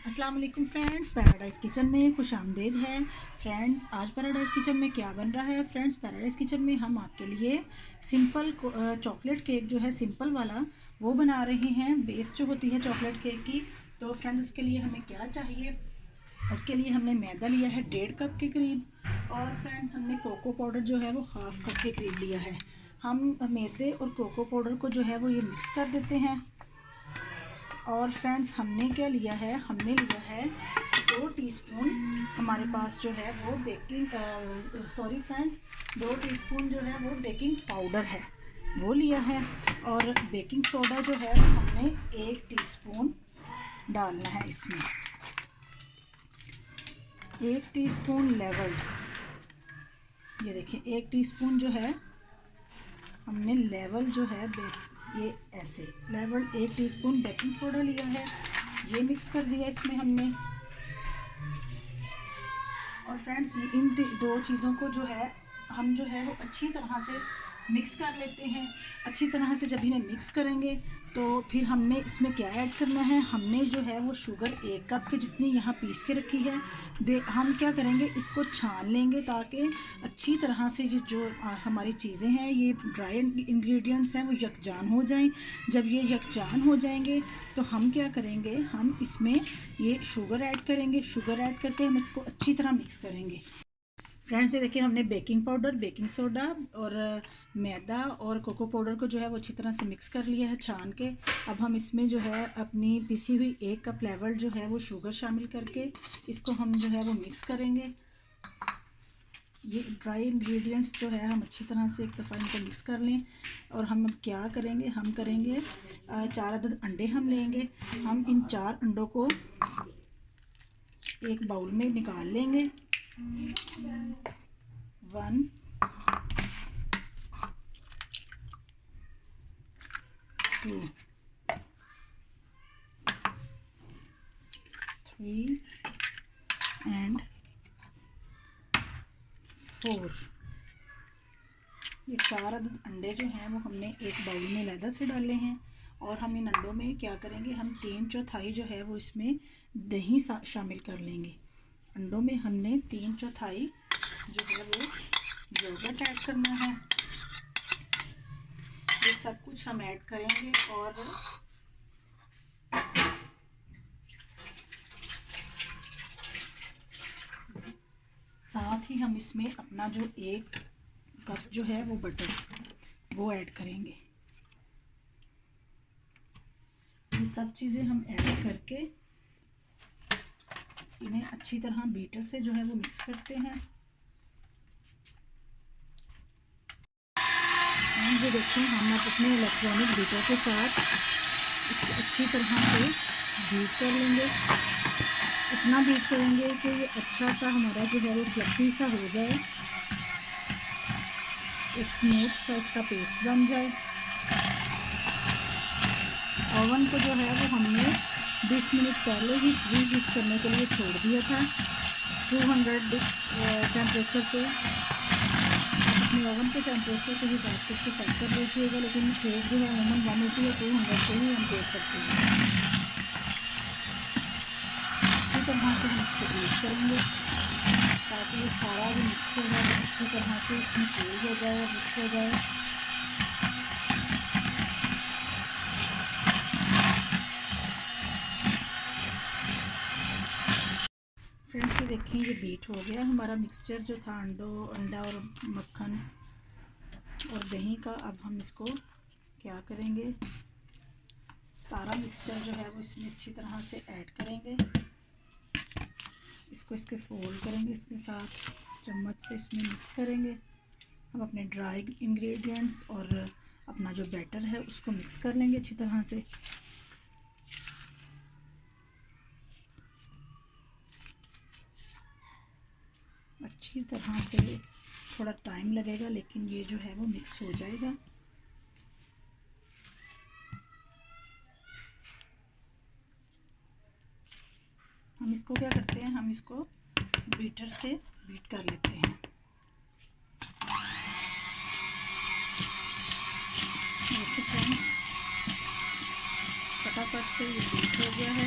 अस्सलाम वालेकुम friends, paradise kitchen में खुश आमदीद है। फ्रेंड्स, आज पैराडाइज़ किचन में क्या बन रहा है? फ्रेंड्स, पैराडाइज़ किचन में हम आपके लिए सिंपल चॉकलेट केक जो है सिंपल वाला वो बना रहे हैं। बेस जो होती है चॉकलेट केक की। तो फ्रेंड्स, उसके लिए हमें क्या चाहिए? उसके लिए हमने मैदा लिया है 1.5 कप के करीब, और फ्रेंड्स हमने कोको पाउडर जो है वो हाफ़ कप के करीब लिया है। हम मैदे और कोको पाउडर को जो है वो ये मिक्स कर देते हैं। और फ्रेंड्स, हमने क्या लिया है? हमने लिया है 2 टीस्पून हमारे पास जो है वो सॉरी फ्रेंड्स, 2 टीस्पून जो है वो बेकिंग पाउडर है वो लिया है। और बेकिंग सोडा जो है वो हमने 1 टीस्पून डालना है इसमें। 1 टीस्पून लेवल, ये देखिए 1 टीस्पून जो है हमने लेवल जो है ये ऐसे लेवल 1 टीस्पून बेकिंग सोडा लिया है, ये मिक्स कर दिया इसमें हमने। और फ्रेंड्स, इन 2 चीज़ों को जो है हम जो है वो अच्छी तरह से मिक्स कर लेते हैं। अच्छी तरह से जब इन्हें मिक्स करेंगे तो फिर हमने इसमें क्या ऐड करना है? हमने जो है वो शुगर 1 कप के जितनी यहाँ पीस के रखी है, हम क्या करेंगे, इसको छान लेंगे ताकि अच्छी तरह से जो हमारी चीज़ें हैं, ये ड्राई इंग्रेडिएंट्स हैं, वो यकजान हो जाएं। जब ये यकजान हो जाएंगे तो हम क्या करेंगे, हम इसमें ये शुगर ऐड करेंगे। शुगर ऐड करके हम इसको अच्छी तरह मिक्स करेंगे। फ्रेंड्स, ये देखिए हमने बेकिंग पाउडर, बेकिंग सोडा और मैदा और कोको पाउडर को जो है वो अच्छी तरह से मिक्स कर लिया है छान के। अब हम इसमें जो है अपनी पिसी हुई 1 कप लेवल जो है वो शुगर शामिल करके इसको हम जो है वो मिक्स करेंगे। ये ड्राई इंग्रेडिएंट्स जो है हम अच्छी तरह से एक दफ़ा इनको मिक्स कर लें। और हम अब क्या करेंगे, हम करेंगे 4 अदद अंडे हम लेंगे। हम इन 4 अंडों को एक बाउल में निकाल लेंगे। 1 2 3 and 4। ये 4 अदद अंडे जो हैं वो हमने एक बाउल में अलहदा से डाले हैं। और हम इन अंडों में क्या करेंगे, हम 3/4 जो है वो इसमें दही शामिल कर लेंगे। अंडों में हमने 3/4 जो है वो योगर्ट ऐड करना है। ये सब कुछ हम ऐड करेंगे और साथ ही हम इसमें अपना जो 1 कप जो है वो बटर वो ऐड करेंगे। ये सब चीज़ें हम ऐड करके इन्हें अच्छी तरह बीटर से जो है वो मिक्स करते हैं। ये देखिए, हम अपने इलेक्ट्रॉनिक बीटर के साथ इसको अच्छी तरह से बीट कर लेंगे। इतना बीट करेंगे कि ये अच्छा सा हमारा जो है वो फ्लफी सा हो जाए, एक स्मूथ सा इसका पेस्ट बन जाए। ओवन को जो है वो हमने 20 मिनट पहले ही प्री हीट करने के लिए छोड़ दिया था 200 टेम्परेचर पे। अपने ओवन के टेम्परेचर के हिसाब से इसको सेट कर लीजिएगा, लेकिन केक जो है अमूमन 180 या 200 पे ही हम बेक करते हैं। अच्छी तरह से हम इसको बीट करेंगे ताकि ये सारा जो मिक्सचर है अच्छी तरह से इसमें फूल हो जाए, मिक्स हो जाए। फ्रेंड्स, ये देखें, ये बीट हो गया हमारा मिक्सचर जो था अंडा और मक्खन और दही का। अब हम इसको क्या करेंगे, सारा मिक्सचर जो है वो इसमें अच्छी तरह से ऐड करेंगे। इसको इसके फोल्ड करेंगे, इसके साथ चम्मच से इसमें मिक्स करेंगे। हम अपने ड्राई इंग्रेडिएंट्स और अपना जो बैटर है उसको मिक्स कर लेंगे अच्छी तरह से। अच्छी तरह से, थोड़ा टाइम लगेगा लेकिन ये जो है वो मिक्स हो जाएगा। हम इसको क्या करते हैं, हम इसको बीटर से बीट कर लेते हैं। देखिए फ्रेंड्स, फटाफट से ये बीट हो गया है।